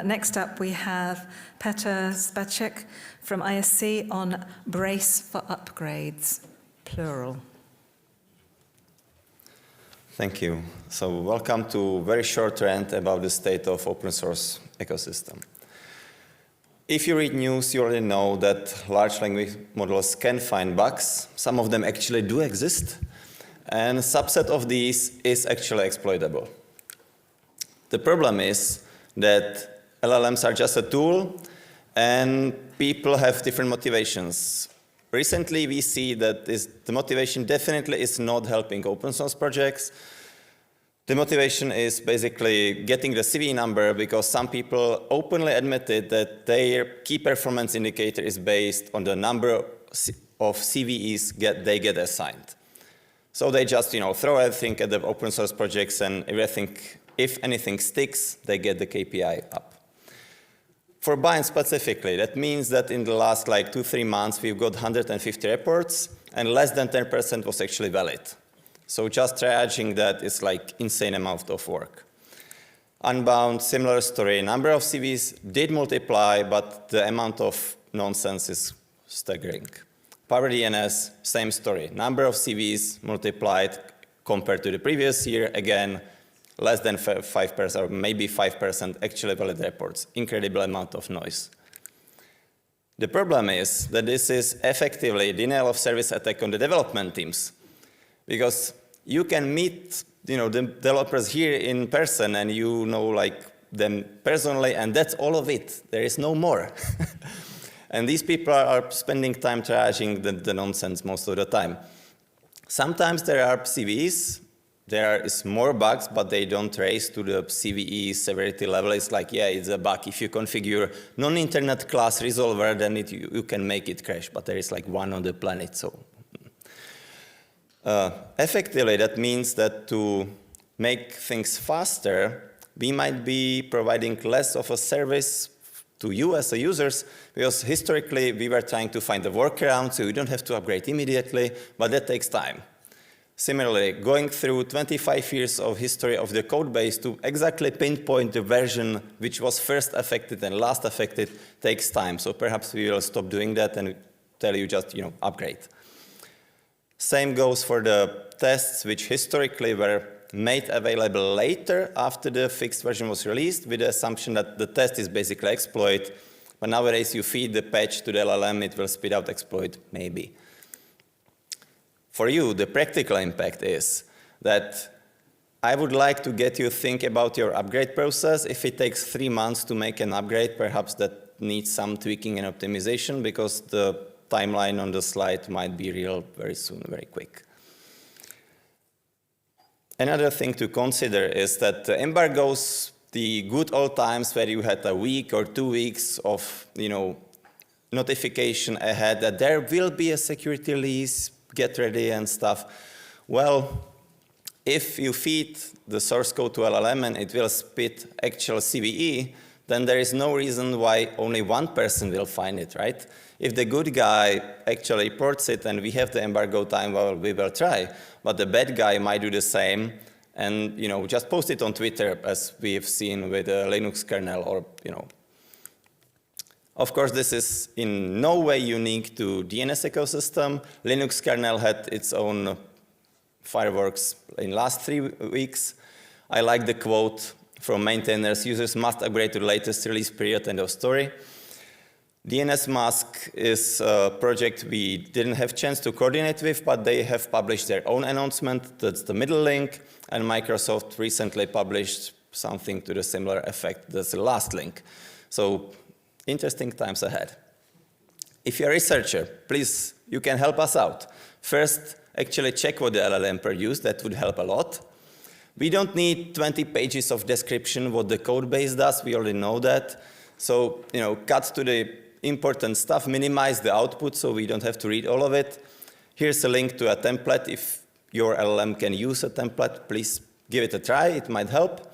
Next up, we have Petr Špaček from ISC on Brace for Upgrades, Plural. Thank you. So welcome to a very short rant about the state of open source ecosystem. If you read news, you already know that large language models can find bugs. Some of them actually do exist. And a subset of these is actually exploitable. The problem is that LLMs are just a tool, and people have different motivations. Recently, we see that the motivation definitely is not helping open source projects. The motivation is basically getting the CV number because some people openly admitted that their key performance indicator is based on the number of CVEs they get assigned. So they just throw everything at the open source projects, and if anything sticks, they get the KPI up. For Bind specifically, that means that in the last 2-3 months, we've got 150 reports, and less than 10% was actually valid. So just triaging that is insane amount of work. Unbound, similar story. Number of CVs did multiply, but the amount of nonsense is staggering. Power DNS, same story. Number of CVs multiplied compared to the previous year. Again, less than 5% or maybe 5% actually valid reports. Incredible amount of noise. The problem is that this is effectively denial of service attack on the development teams. Because you can meet the developers here in person and them personally, and that's all of it. There is no more. And these people are spending time triaging the nonsense most of the time. Sometimes there are CVEs. There is more bugs, but they don't trace to the CVE severity level. It's it's a bug. If you configure non-internet class resolver, then you can make it crash, but there is one on the planet. So effectively, that means that to make things faster, we might be providing less of a service to you as the users, because historically, we were trying to find a workaround, so you don't have to upgrade immediately, but that takes time. Similarly, going through 25 years of history of the code base to exactly pinpoint the version which was first affected and last affected takes time. So perhaps we will stop doing that and tell you just, upgrade. Same goes for the tests which historically were made available later after the fixed version was released with the assumption that the test is basically exploit. But nowadays you feed the patch to the LLM, it will spit out exploit, maybe. For you, the practical impact is that I would like to get you to think about your upgrade process. If it takes 3 months to make an upgrade, perhaps that needs some tweaking and optimization because the timeline on the slide might be real very soon, very quick. Another thing to consider is that the embargoes, the good old times where you had a week or 2 weeks of notification ahead that there will be a security release, get ready and stuff. Well, if you feed the source code to LLM and it will spit actual CVE, then there is no reason why only one person will find it, right? If the good guy actually reports it and we have the embargo time, well, we will try. But the bad guy might do the same and just post it on Twitter, as we have seen with the Linux kernel or Of course, this is in no way unique to DNS ecosystem. Linux kernel had its own fireworks in last 3 weeks. I like the quote from maintainers: users must upgrade to the latest release period, end of story. DNS Mask is a project we didn't have chance to coordinate with, but they have published their own announcement. That's the middle link. And Microsoft recently published something to the similar effect. That's the last link. So interesting times ahead. If you're a researcher, please, you can help us out. First, actually check what the LLM produced. That would help a lot. We don't need 20 pages of description what the code base does. We already know that. So, cut to the important stuff, minimize the output so we don't have to read all of it. Here's a link to a template. If your LLM can use a template, please give it a try. It might help.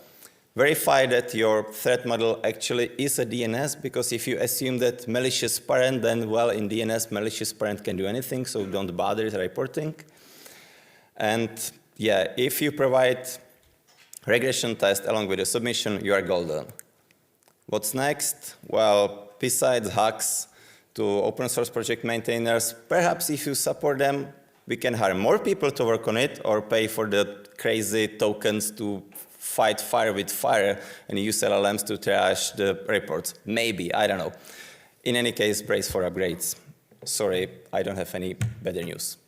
Verify that your threat model actually is a DNS, because if you assume that malicious parent, then, well, in DNS, malicious parent can do anything, so don't bother reporting. And yeah, if you provide regression test along with the submission, you are golden. What's next? Well, besides hacks to open source project maintainers, perhaps if you support them, we can hire more people to work on it or pay for the crazy tokens to fight fire with fire and use LLMs to triage the reports. Maybe, I don't know. In any case, brace for upgrades. Sorry, I don't have any better news.